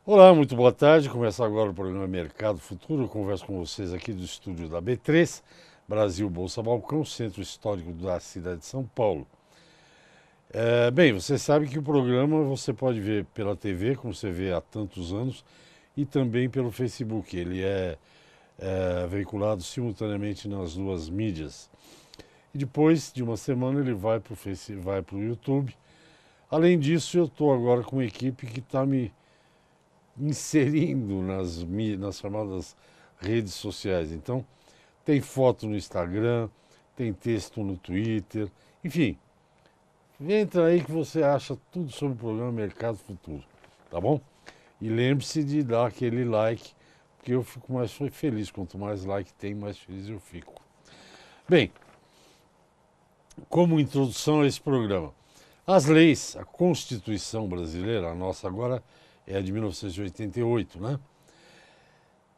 Olá, muito boa tarde. Começa agora o programa Mercado Futuro. Eu converso com vocês aqui do estúdio da B3, Brasil Bolsa Balcão, centro histórico da cidade de São Paulo. Bem, você sabe que o programa você pode ver pela TV, como você vê há tantos anos, e também pelo Facebook. Ele é veiculado simultaneamente nas duas mídias. E depois de uma semana ele vai para o vai para o YouTube. Além disso, eu estou agora com uma equipe que está me inserindo nas chamadas redes sociais. Então, tem foto no Instagram, tem texto no Twitter, enfim, entra aí que você acha tudo sobre o programa Mercado Futuro, tá bom? E lembre-se de dar aquele like, porque eu fico mais feliz. Quanto mais like tem, mais feliz eu fico. Bem, como introdução a esse programa, as leis, a Constituição brasileira, a nossa agora é a de 1988, né?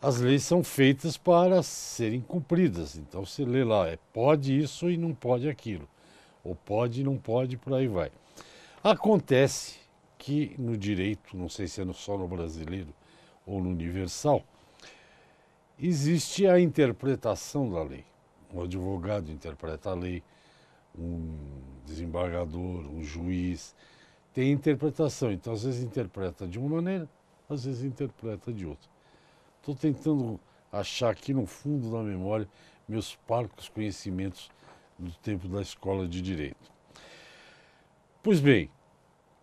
As leis são feitas para serem cumpridas. Então você lê lá, pode isso e não pode aquilo. Ou pode e não pode, por aí vai. Acontece que no direito, não sei se é só no brasileiro ou no universal, existe a interpretação da lei. Um advogado interpreta a lei, um desembargador, um juiz, tem interpretação. Então às vezes interpreta de uma maneira, às vezes interpreta de outra. Estou tentando achar aqui no fundo da memória meus parcos conhecimentos do tempo da escola de Direito. Pois bem,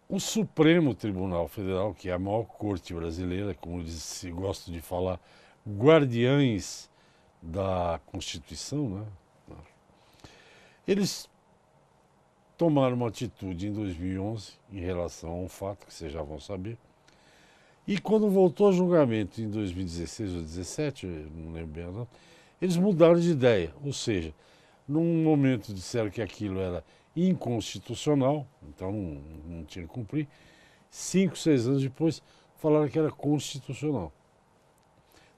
o Supremo Tribunal Federal, que é a maior corte brasileira, como se gosta de falar, guardiães da Constituição, né? Eles tomaram uma atitude em 2011 em relação a um fato que vocês já vão saber. E quando voltou a julgamento em 2016 ou 2017, não lembro bem, não, eles mudaram de ideia. Ou seja, num momento disseram que aquilo era inconstitucional, então não tinha que cumprir. 5, 6 anos depois falaram que era constitucional.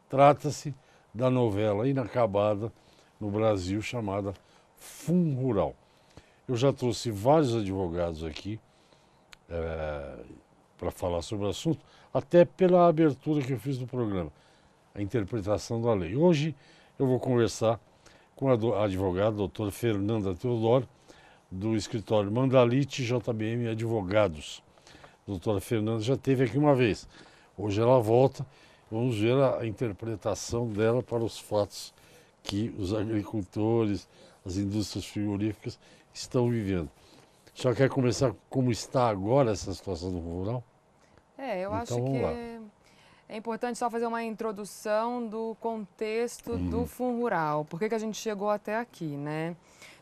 Trata-se da novela inacabada no Brasil chamada Fundo Rural. Eu já trouxe vários advogados aqui para falar sobre o assunto, até pela abertura que eu fiz do programa, a interpretação da lei. Hoje eu vou conversar com a advogada, a doutora Fernanda Teodoro, do escritório Mandalite JBM Advogados. A doutora Fernanda já esteve aqui uma vez. Hoje ela volta. Vamos ver a interpretação dela para os fatos que os agricultores, as indústrias frigoríficas estão vivendo. Já quer começar como está agora essa situação do rural? Eu Então acho que vamos lá. é importante só fazer uma introdução do contexto do Fundo Rural. Por que a gente chegou até aqui, né?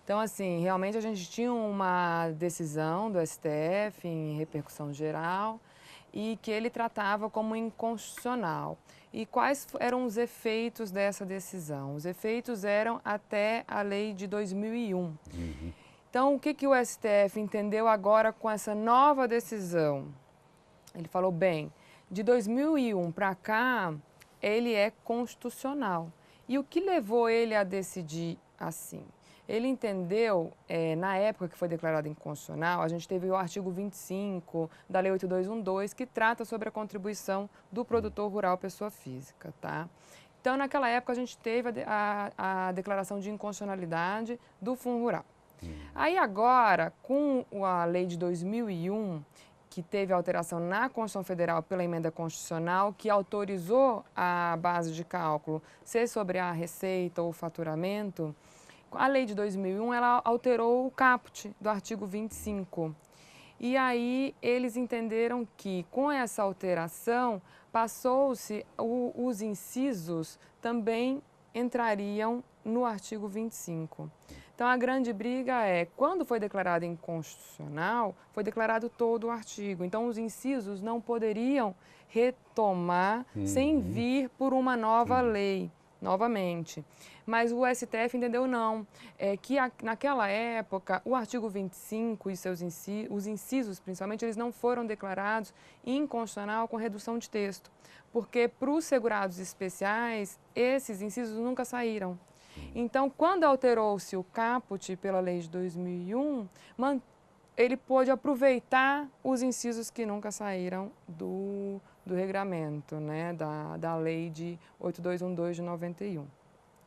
Então, assim, realmente a gente tinha uma decisão do STF em repercussão geral e que ele tratava como inconstitucional. E quais eram os efeitos dessa decisão? Os efeitos eram até a lei de 2001. Então, o que o STF entendeu agora com essa nova decisão? Ele falou, bem, de 2001 para cá, ele é constitucional. E o que levou ele a decidir assim? Ele entendeu, na época que foi declarado inconstitucional, a gente teve o artigo 25 da Lei 8212, que trata sobre a contribuição do produtor rural pessoa física, tá? Então, naquela época, a gente teve a declaração de inconstitucionalidade do Fundo Rural. Aí agora, com a lei de 2001, que teve alteração na Constituição Federal pela emenda constitucional, que autorizou a base de cálculo ser sobre a receita ou faturamento, a lei de 2001 ela alterou o caput do artigo 25. E aí eles entenderam que com essa alteração passou-se os incisos também entrariam no artigo 25. Então, a grande briga é, quando foi declarado inconstitucional, foi declarado todo o artigo. Então, os incisos não poderiam retomar sem vir por uma nova Entendi. lei, novamente. Mas o STF entendeu não, que naquela época o artigo 25 e os incisos, principalmente, eles não foram declarados inconstitucional com redução de texto. Porque para os segurados especiais, esses incisos nunca saíram. Então, quando alterou-se o caput pela lei de 2001, ele pôde aproveitar os incisos que nunca saíram do regramento, né, da lei de 8212 de 91.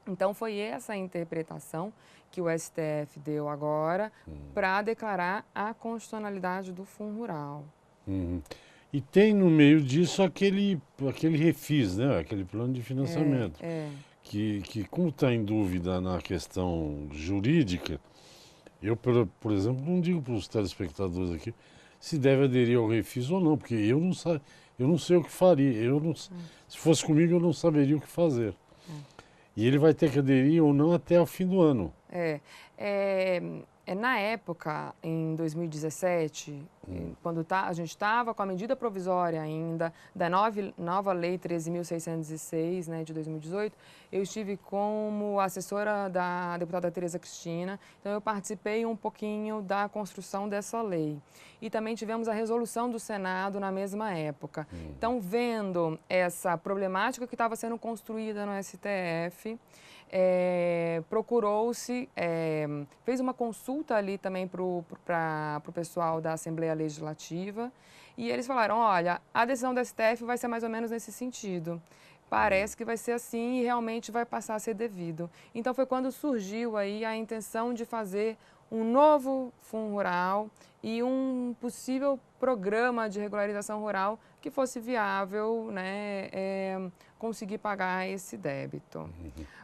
Então, foi essa a interpretação que o STF deu agora para declarar a constitucionalidade do Fundo Rural. E tem no meio disso aquele refis, né? Aquele plano de financiamento, que como está em dúvida na questão jurídica, eu, por exemplo, não digo para os telespectadores aqui se deve aderir ao refis ou não, porque eu não sei o que faria. Se fosse comigo, eu não saberia o que fazer. E ele vai ter que aderir ou não até o fim do ano. Na época, em 2017, quando a gente estava com a medida provisória ainda da nova Lei 13.606, né, de 2018, eu estive como assessora da deputada Tereza Cristina, então eu participei um pouquinho da construção dessa lei. E também tivemos a resolução do Senado na mesma época. Então, vendo essa problemática que estava sendo construída no STF, procurou-se, fez uma consulta ali também para o pessoal da Assembleia Legislativa e eles falaram, olha, a decisão do STF vai ser mais ou menos nesse sentido. Parece que vai ser assim e realmente vai passar a ser devido. Então foi quando surgiu aí a intenção de fazer um novo Fundo Rural e um possível programa de regularização rural que fosse viável, né, conseguir pagar esse débito.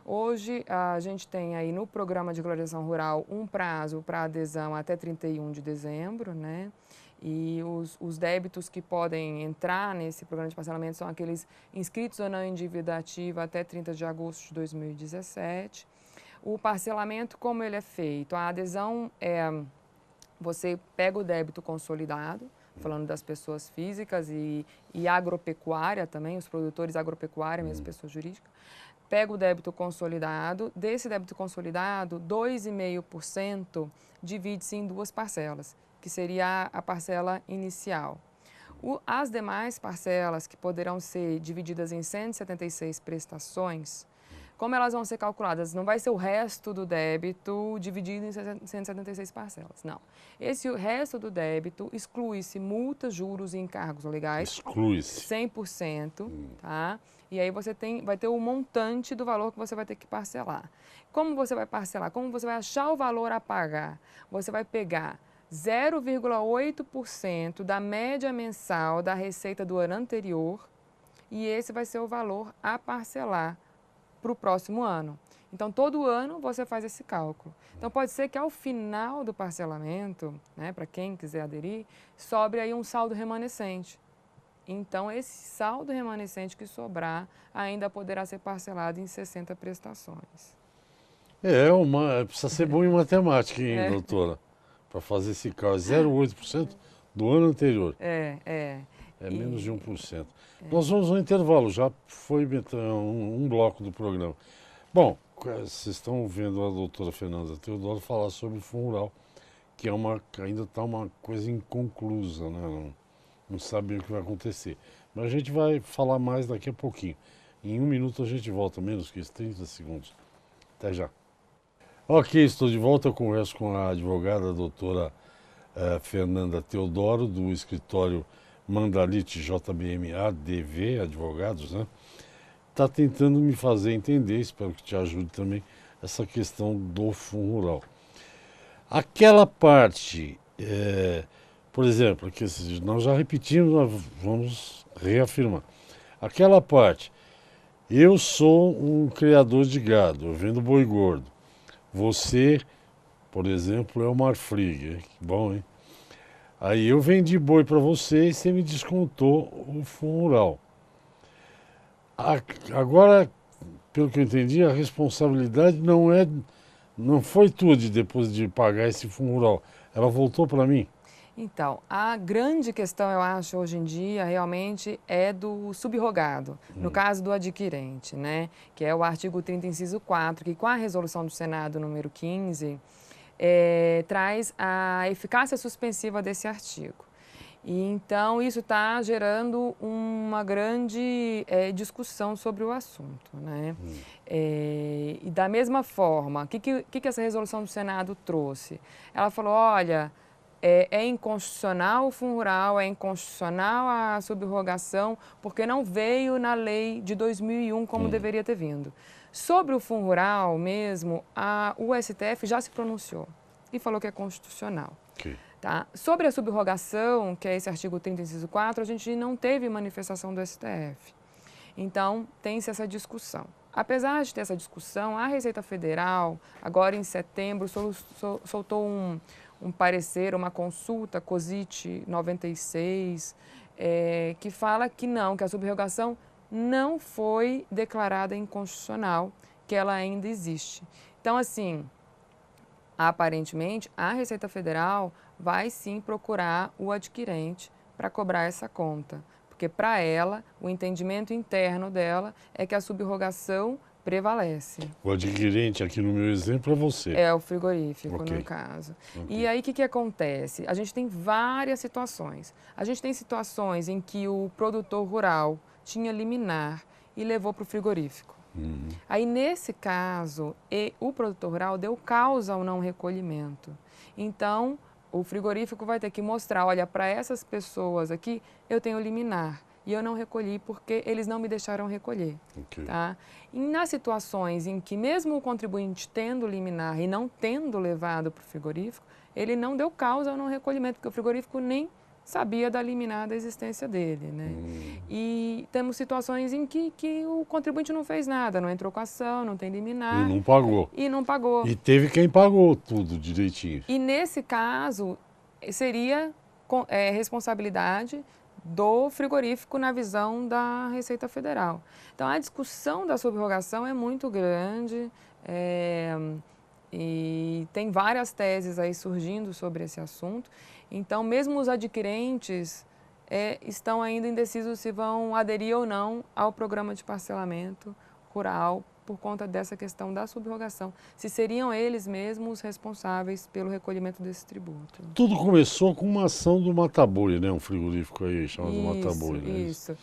Hoje, a gente tem aí no programa de regularização rural um prazo para adesão até 31 de dezembro, né? E os débitos que podem entrar nesse programa de parcelamento são aqueles inscritos ou não em dívida ativa até 30 de agosto de 2017. O parcelamento, como ele é feito? A adesão você pega o débito consolidado, falando das pessoas físicas e agropecuária também, os produtores agropecuária, mesmo pessoa jurídica. Pega o débito consolidado, desse débito consolidado, 2,5% divide-se em duas parcelas, que seria a parcela inicial. As demais parcelas, que poderão ser divididas em 176 prestações, como elas vão ser calculadas? Não vai ser o resto do débito dividido em 176 parcelas, não. Esse resto do débito exclui-se multas, juros e encargos legais. Exclui-se. 100%, tá? E aí você vai ter o montante do valor que você vai ter que parcelar. Como você vai parcelar? Como você vai achar o valor a pagar? Você vai pegar 0,8% da média mensal da receita do ano anterior e esse vai ser o valor a parcelar para o próximo ano. Então, todo ano você faz esse cálculo. Então, pode ser que ao final do parcelamento, né, para quem quiser aderir, sobre aí um saldo remanescente. Então, esse saldo remanescente que sobrar ainda poderá ser parcelado em 60 prestações. Precisa ser bom em matemática, hein, doutora? Para fazer esse cálculo. 0,8% do ano anterior. É menos de 1%. Nós vamos no intervalo, já foi um bloco do programa. Bom, vocês estão vendo a doutora Fernanda Teodoro falar sobre o Fundo Rural, que ainda está uma coisa inconclusa, né? Não sabe o que vai acontecer. Mas a gente vai falar mais daqui a pouquinho. Em 1 minuto a gente volta, menos que isso, 30 segundos. Até já. Ok, estou de volta, eu converso com a advogada, a doutora Fernanda Teodoro, do escritório Mandalite JBM ADV, advogados, né? Está tentando me fazer entender, espero que te ajude também, essa questão do Fundo Rural. Aquela parte, por exemplo, que nós já repetimos, nós vamos reafirmar. Aquela parte, eu sou um criador de gado, eu vendo boi gordo. Você, por exemplo, é o Marfrig, que bom, hein? Aí eu vendi boi para você e você me descontou o Fundo Rural. Agora, pelo que eu entendi, a responsabilidade não foi tua depois de pagar esse Fundo Rural. Ela voltou para mim. Então, a grande questão, eu acho, hoje em dia, realmente é do subrogado, no caso do adquirente, né? Que é o artigo 30, inciso 4, que com a resolução do Senado número 15, traz a eficácia suspensiva desse artigo. E, então, isso está gerando uma grande discussão sobre o assunto, né? E da mesma forma, o que essa resolução do Senado trouxe? Ela falou, olha, É inconstitucional o Fundo Rural, é inconstitucional a subrogação, porque não veio na lei de 2001 como deveria ter vindo. Sobre o Fundo Rural mesmo, o STF já se pronunciou e falou que é constitucional. Okay. Tá? Sobre a subrogação, que é esse artigo 30, inciso 4, a gente não teve manifestação do STF. Então, tem-se essa discussão. Apesar de ter essa discussão, a Receita Federal, agora em setembro, soltou um parecer, uma consulta, COSIT 96, que fala que não, que a subrogação não foi declarada inconstitucional, que ela ainda existe. Então, assim, aparentemente, a Receita Federal vai sim procurar o adquirente para cobrar essa conta. Porque para ela, o entendimento interno dela é que a subrogação prevalece. O adquirente aqui no meu exemplo é você. É o frigorífico, Okay. no caso. Okay. E aí, o que acontece? A gente tem várias situações. A gente tem situações em que o produtor rural tinha liminar e levou para o frigorífico. Aí, nesse caso, o produtor rural deu causa ao não recolhimento. Então, o frigorífico vai ter que mostrar, olha, para essas pessoas aqui, eu tenho liminar. E eu não recolhi porque eles não me deixaram recolher. Okay. Tá? E nas situações em que mesmo o contribuinte tendo liminar e não tendo levado para o frigorífico, ele não deu causa ao não recolhimento, porque o frigorífico nem sabia da liminar da existência dele. Né? E temos situações em que o contribuinte não fez nada, não entrou com ação, não tem liminar. E não pagou. E não pagou. E teve quem pagou tudo direitinho. E nesse caso, seria responsabilidade do frigorífico na visão da Receita Federal. Então, a discussão da subrogação é muito grande e tem várias teses aí surgindo sobre esse assunto. Então, mesmo os adquirentes estão ainda indecisos se vão aderir ou não ao programa de parcelamento rural por conta dessa questão da subrogação. Se seriam eles mesmos responsáveis pelo recolhimento desse tributo. Tudo começou com uma ação do Mata-Boi, né? Um frigorífico aí chamado Mata-Boi, né? Isso.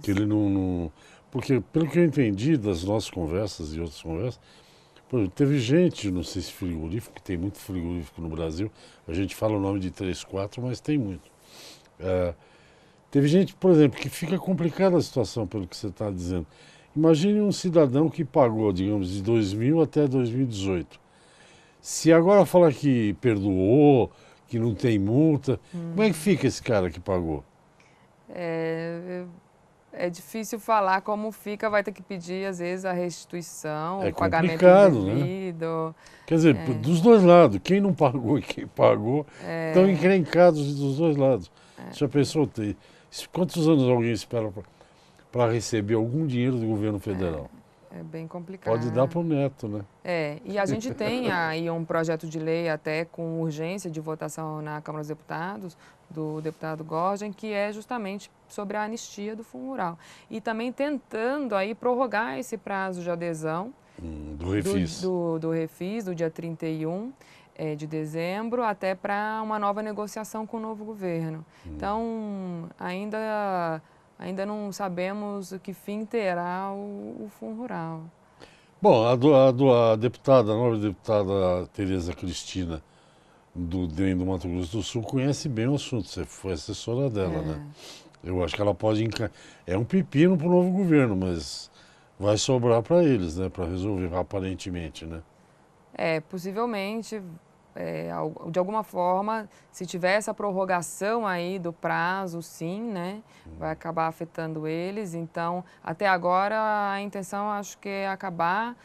Que ele não... Porque, pelo que eu entendi das nossas conversas e outras conversas, teve gente, não sei se frigorífico, que tem muito frigorífico no Brasil, a gente fala o nome de 3, 4, mas tem muito. Teve gente, por exemplo, que fica complicada a situação, pelo que você está dizendo. Imagine um cidadão que pagou, digamos, de 2000 até 2018. Se agora fala que perdoou, que não tem multa, como é que fica esse cara que pagou? É difícil falar como fica, vai ter que pedir, às vezes, a restituição, o pagamento indevido. Né? Quer dizer, dos dois lados, quem não pagou e quem pagou, estão encrencados dos dois lados. Já pensou, quantos anos alguém espera para receber algum dinheiro do governo federal? É bem complicado. Pode dar para o neto, né? E a gente tem aí um projeto de lei até com urgência de votação na Câmara dos Deputados, do deputado Gorgen, que é justamente sobre a anistia do Fundo Rural. E também tentando aí prorrogar esse prazo de adesão do Refis. Do Refis, do dia 31 de dezembro, até para uma nova negociação com o novo governo. Então, ainda não sabemos o que fim terá o Fundo Rural. Bom, a nova deputada Tereza Cristina, do DEM do Mato Grosso do Sul, conhece bem o assunto, você foi assessora dela, né? Eu acho que ela pode... É um pepino para o novo governo, mas vai sobrar para eles, né? Para resolver, aparentemente, né? Possivelmente... de alguma forma, se tiver essa prorrogação aí do prazo, sim, né, vai acabar afetando eles. Então, até agora, a intenção, acho que é acabar,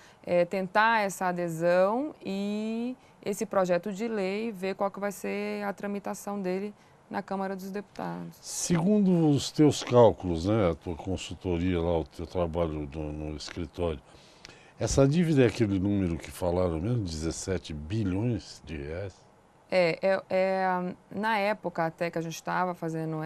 tentar essa adesão e esse projeto de lei, ver qual que vai ser a tramitação dele na Câmara dos Deputados. Segundo os teus cálculos, né, a tua consultoria lá, o teu trabalho no escritório, essa dívida é aquele número que falaram mesmo, 17 bilhões de reais? Na época até que a gente estava fazendo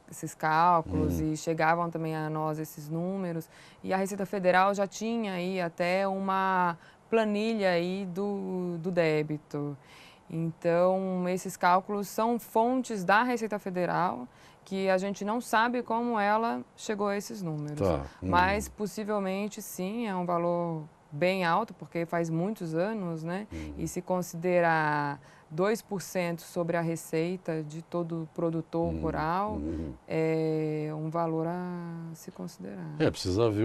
esses cálculos e chegavam também a nós esses números, e a Receita Federal já tinha aí até uma planilha aí do débito. Então, esses cálculos são fontes da Receita Federal, que a gente não sabe como ela chegou a esses números. Mas, possivelmente, sim, é um valor bem alto, porque faz muitos anos, né? E se considerar 2% sobre a receita de todo produtor rural, é um valor a se considerar. Precisa ver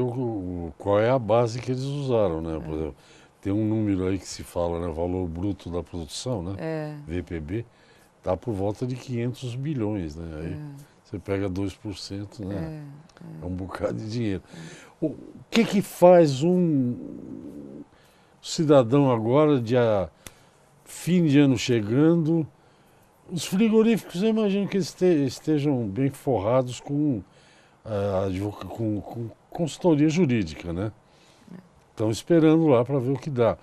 qual é a base que eles usaram, né? Por exemplo, tem um número aí que se fala, né? Valor bruto da produção, né? VPB, tá por volta de 500 bilhões, né? Aí você pega 2%, né? É um bocado de dinheiro. O que faz um cidadão agora, fim de ano chegando, os frigoríficos, eu imagino que eles estejam bem forrados com consultoria jurídica, né? Estão esperando lá para ver o que dá.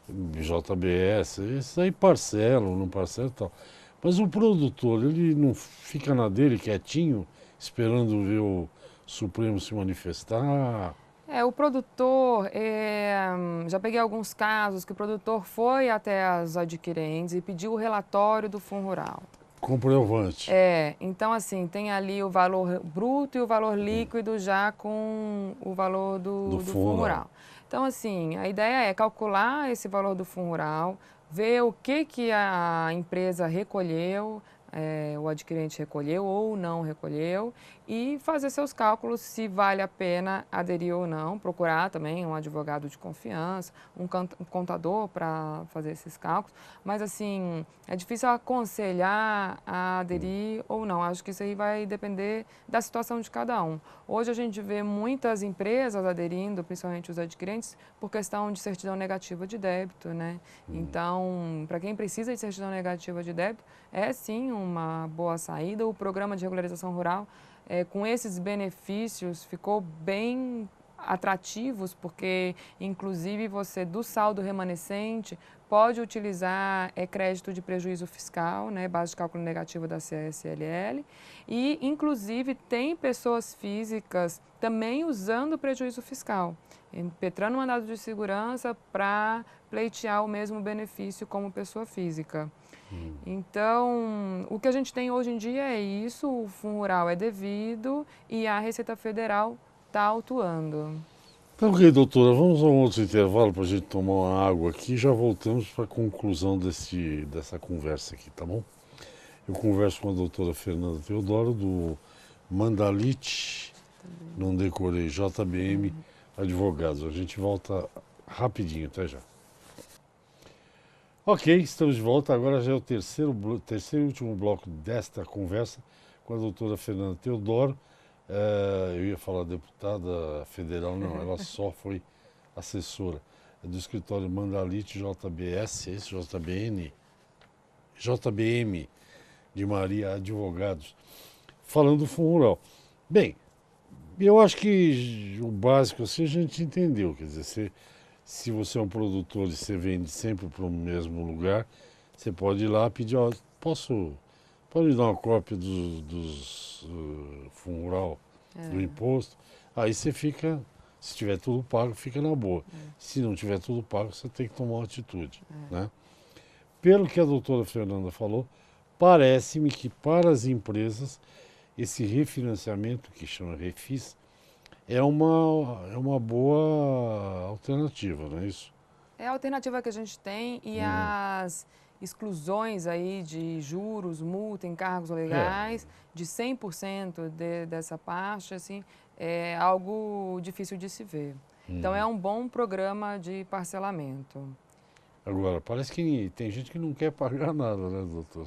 JBS, isso aí parcelam, não parcelam e tal. Mas o produtor, ele não fica na dele quietinho, esperando ver o Supremo se manifestar? O produtor, já peguei alguns casos que o produtor foi até as adquirentes e pediu o relatório do Fundo Rural. Comprovante. Então assim, tem ali o valor bruto e o valor líquido já com o valor do Fundo Rural. Então assim, a ideia é calcular esse valor do Fundo Rural, ver o que a empresa recolheu, o adquirente recolheu ou não recolheu e fazer seus cálculos se vale a pena aderir ou não, procurar também um advogado de confiança, um contador para fazer esses cálculos, mas assim, é difícil aconselhar a aderir ou não, acho que isso aí vai depender da situação de cada um. Hoje a gente vê muitas empresas aderindo, principalmente os adquirentes, por questão de certidão negativa de débito, né? Então, para quem precisa de certidão negativa de débito, é sim uma boa saída. O programa de regularização rural, com esses benefícios, ficou bem atrativos, porque inclusive você do saldo remanescente pode utilizar crédito de prejuízo fiscal, né, base de cálculo negativo da CSLL, e inclusive tem pessoas físicas também usando prejuízo fiscal, impetrando mandado de segurança para pleitear o mesmo benefício como pessoa física. Então, o que a gente tem hoje em dia é isso, o Fundo Rural é devido e a Receita Federal está autuando. Então, ok, doutora, vamos a um outro intervalo para a gente tomar uma água aqui e já voltamos para a conclusão dessa conversa aqui, tá bom? Eu converso com a doutora Fernanda Teodoro, do Mandalite, não decorei, JBM Advogados. A gente volta rapidinho, até já. Ok, estamos de volta. Agora já é o terceiro e último bloco desta conversa com a doutora Fernanda Teodoro. Eu ia falar deputada federal, não, ela só foi assessora. É do escritório Mandalite JBS, JBM de Maria Advogados, falando do Fundo Rural. Bem, eu acho que o básico assim a gente entendeu, quer dizer, se você é um produtor e você vende sempre para o mesmo lugar, você pode ir lá pedir, pode me dar uma cópia dos Fundo Rural, do imposto, aí você fica, se tiver tudo pago, fica na boa. Se não tiver tudo pago, você tem que tomar uma atitude, né? Pelo que a doutora Fernanda falou, parece-me que para as empresas esse refinanciamento, que chama Refis, é uma boa alternativa, não é isso? É a alternativa que a gente tem e as exclusões aí de juros, multa, encargos legais, de 100% dessa parte, assim, é algo difícil de se ver. Então é um bom programa de parcelamento. Agora, parece que tem gente que não quer pagar nada, né, doutor?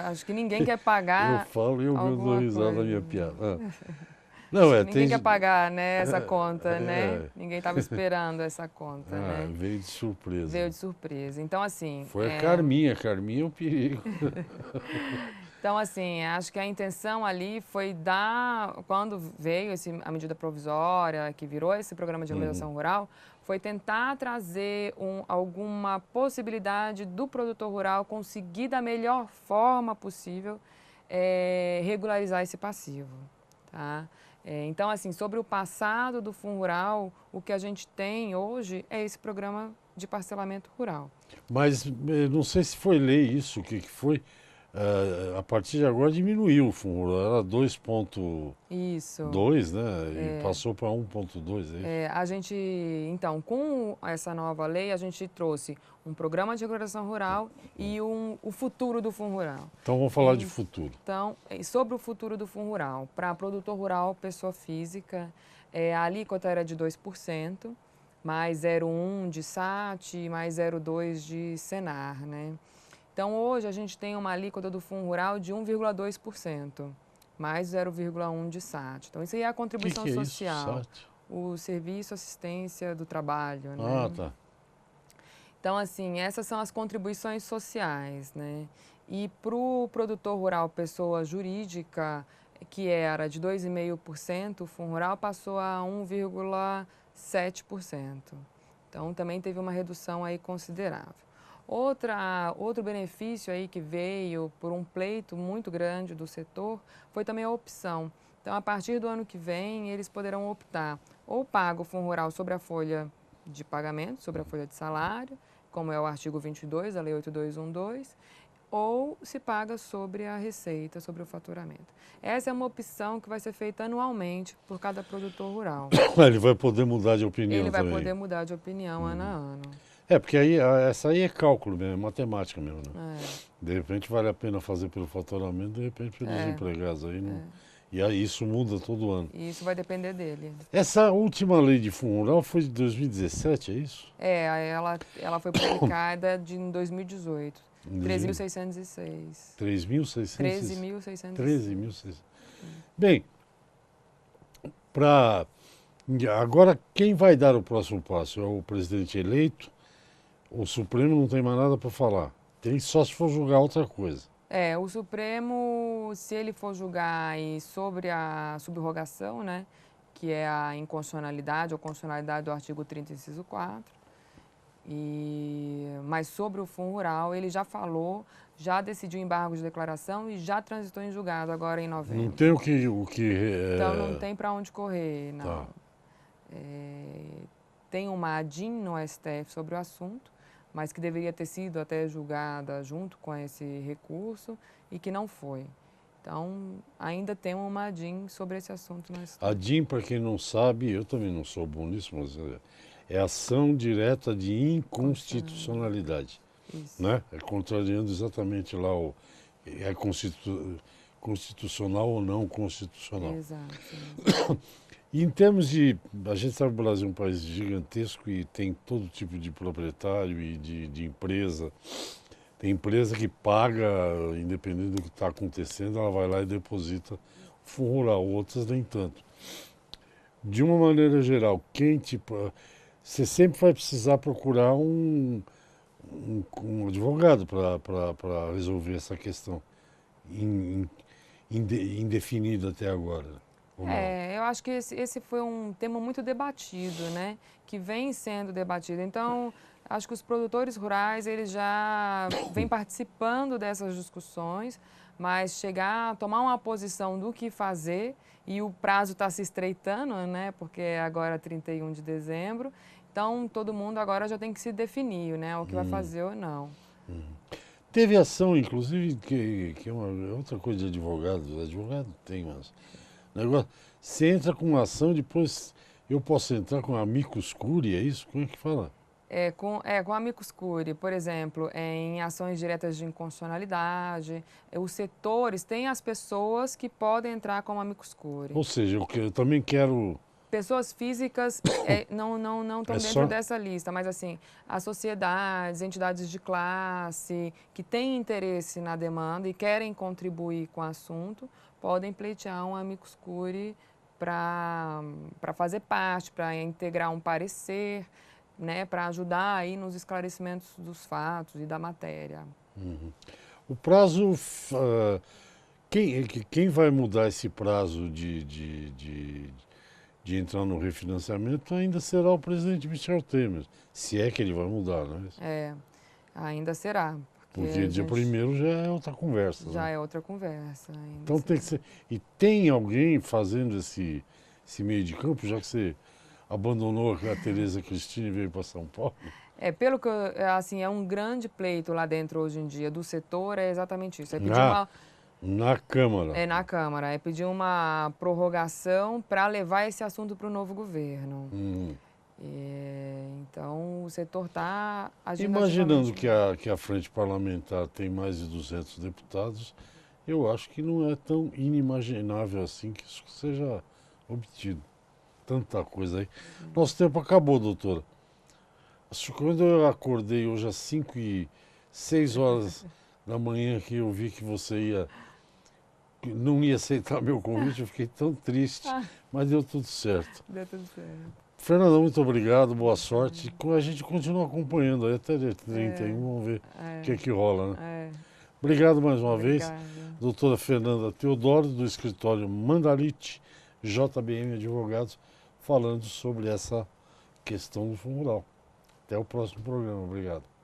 Acho que ninguém quer pagar. Eu falo e eu dou risada da minha piada. Não, ninguém quer pagar, né, essa conta, né? Ninguém estava esperando essa conta, né? Veio de surpresa. Veio de surpresa. Então, assim... Foi a Carminha é um perigo. Então, assim, acho que a intenção ali foi quando veio a medida provisória, que virou esse programa de regularização rural, foi tentar trazer alguma possibilidade do produtor rural conseguir da melhor forma possível regularizar esse passivo, tá? Então, assim, sobre o passado do Fundo Rural, o que a gente tem hoje é esse programa de parcelamento rural. Mas não sei se foi lei isso, o que foi. a partir de agora diminuiu o fundo rural, era 2,2, Isso. né? E passou para 1,2, é isso? A gente, então, com essa nova lei, a gente trouxe um programa de recuperação rural e o futuro do Fundo Rural. Então vamos falar de futuro. Então, sobre o futuro do Fundo Rural, para produtor rural, pessoa física, a alíquota era de 2%, mais 0,1 de SAT, mais 0,2 de Senar, né? Então, hoje a gente tem uma alíquota do Fundo Rural de 1,2%, mais 0,1 de SAT. Então, isso aí é a contribuição Que é social. isso, SAT? O Serviço Assistência do Trabalho, né? Ah, tá. Então, assim, essas são as contribuições sociais, né? E para o produtor rural, pessoa jurídica, que era de 2,5%, o Fundo Rural passou a 1,7%. Então, também teve uma redução aí considerável. Outro benefício aí que veio por um pleito muito grande do setor foi também a opção. Então, a partir do ano que vem, eles poderão optar ou paga o Fundo Rural sobre a folha de pagamento, sobre a folha de salário, como é o artigo 22 da Lei 8212, ou se paga sobre a receita, sobre o faturamento. Essa é uma opção que vai ser feita anualmente por cada produtor rural. Ele vai poder mudar de opinião Ele vai também. poder mudar de opinião ano a ano. Porque aí essa aí é cálculo mesmo, é matemática mesmo, né? É. De repente vale a pena fazer pelo faturamento, de repente pelos empregados aí. Não... E aí isso muda todo ano. E isso vai depender dele. Essa última lei de fundo rural foi de 2017, é isso? Ela foi publicada em 2018. 13.606. 3.606? 13.606. 13.600. Bem, agora quem vai dar o próximo passo? É o presidente eleito? O Supremo não tem mais nada para falar. Tem só se for julgar outra coisa. O Supremo, se ele for julgar aí sobre a subrogação, né, que é a inconstitucionalidade ou constitucionalidade do artigo 30, inciso 4, mas sobre o Fundo Rural, ele já falou, já decidiu embargo de declaração e já transitou em julgado agora em novembro. Não tem Então não tem para onde correr, não. Tá. Tem uma ADIM no STF sobre o assunto, mas que deveria ter sido até julgada junto com esse recurso e que não foi. Então, ainda tem uma ADIM sobre esse assunto no STF. ADIM, para quem não sabe, eu também não sou bom nisso, mas é ação direta de inconstitucionalidade. Isso. Né? É contrariando exatamente lá é constitucional ou não constitucional. Exato. E em termos de... A gente sabe que o Brasil é um país gigantesco e tem todo tipo de proprietário e de empresa. Tem empresa que paga, independente do que está acontecendo, ela vai lá e deposita fundo rural, outras nem tanto. De uma maneira geral, você sempre vai precisar procurar um advogado para resolver essa questão indefinida até agora. Eu acho que esse foi um tema muito debatido, né? Que vem sendo debatido. Então, acho que os produtores rurais, eles já vêm participando dessas discussões, mas chegar a tomar uma posição do que fazer, e o prazo está se estreitando, né? Porque é agora 31 de dezembro. Então, todo mundo agora já tem que se definir, né? O que vai fazer ou não. Teve ação, inclusive, que é outra coisa de advogado. Advogado tem, mas... Negócio, você entra com uma ação, depois eu posso entrar com amicus curiae, é isso? Como é que fala? Com amicus curiae, por exemplo, em ações diretas de inconstitucionalidade, os setores têm as pessoas que podem entrar como amicus curiae. Ou seja, eu também quero... Pessoas físicas não estão dentro dessa lista, mas assim, as sociedades, entidades de classe que têm interesse na demanda e querem contribuir com o assunto, podem pleitear um amicus curiae para fazer parte, para integrar um parecer, né, para ajudar aí nos esclarecimentos dos fatos e da matéria. O prazo, quem vai mudar esse prazo de entrar no refinanciamento ainda será o presidente Michel Temer, se é que ele vai mudar, não é? Ainda será. Porque dia 1º já é outra conversa. Já é outra conversa. Então tem que ser. E tem alguém fazendo esse meio de campo, já que você abandonou a Tereza Cristina e veio para São Paulo? Pelo que, assim, é um grande pleito lá dentro hoje em dia do setor, é exatamente isso. É pedir Na Câmara. na Câmara, é pedir uma prorrogação para levar esse assunto para o novo governo. Então, o setor está agindo Imaginando ativamente. que a frente parlamentar tem mais de 200 deputados, eu acho que não é tão inimaginável assim que isso seja obtido. Tanta coisa aí. Nosso tempo acabou, doutora. Quando eu acordei hoje às 6 horas da manhã que eu vi que que não ia aceitar meu convite, eu fiquei tão triste, mas deu tudo certo. Deu tudo certo. Fernanda, muito obrigado, boa sorte. A gente continua acompanhando aí até dia 31, vamos ver o que é que rola, né? Obrigado mais uma vez, Obrigada. doutora Fernanda Teodoro, do escritório Mandalite, JBM Advogados, falando sobre essa questão do fundo rural. Até o próximo programa. Obrigado.